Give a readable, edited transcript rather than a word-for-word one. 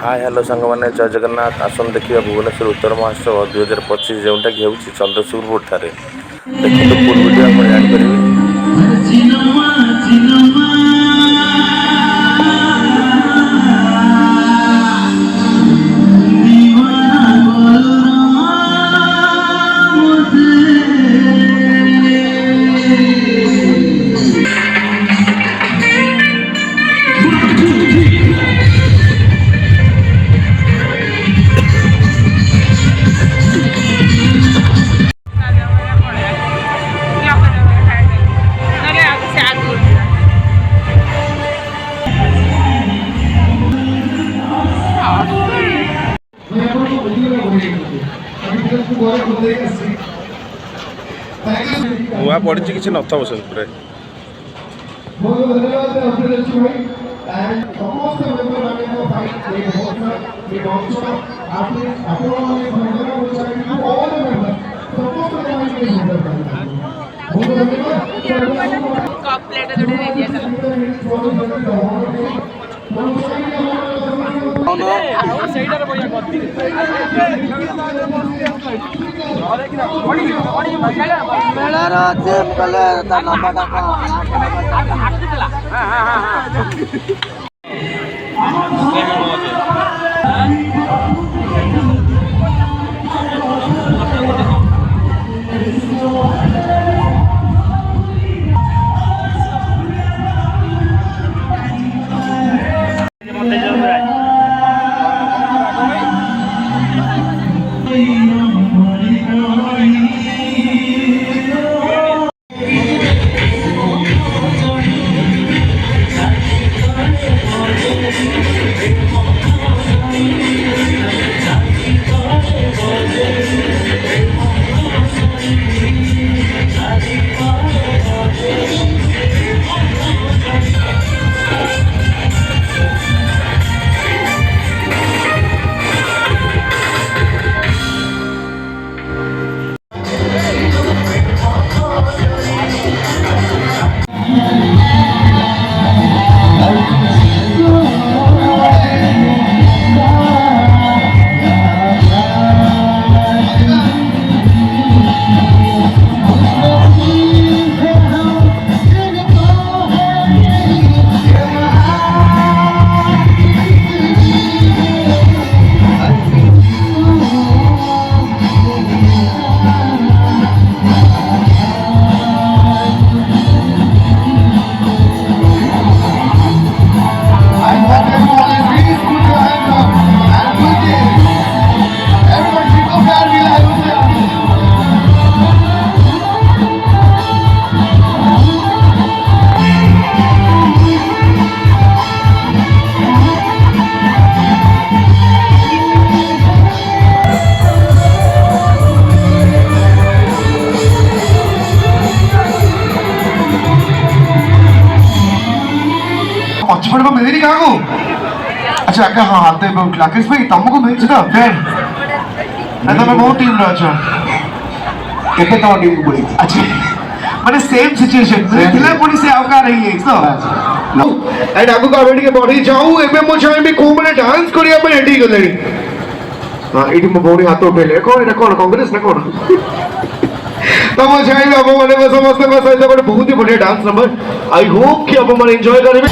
hi hello सांग मैंने जय जगन्नाथ आसन देखिए भुवनेश्वर उत्तर महोत्सव 2025 जोटा कि होची चंद्रशूरपुर ठारे देखते फुल वीडियो आप जान नुआ पड़ी किसी नथब से पचपन को मिलेगी क्या को अच्छा अगर हाँ आते हैं लाकेश भाई तमको मिल चुका फिर मैं तो मैं बहुत टीम रहा अच्छा कितने तो टीम बोली अच्छा मैंने सेम सिचुएशन खिला पुलिस से आवकार रही है तो एंड आपको कमेटी के बॉडी जाऊँ एमएमओ चाहे भी खूब मैंने डांस करी अपन एडी कर लेनी हाँ एडी में बॉडी हाथों पे ले कौन कांग्रेस ना कौन तो मुझे चाहिए अब मैंने बस समझते बस ऐसा बड़े बहुत ही बढ़िया डांस नंबर आई होप कि अब हम एंजॉय करेंगे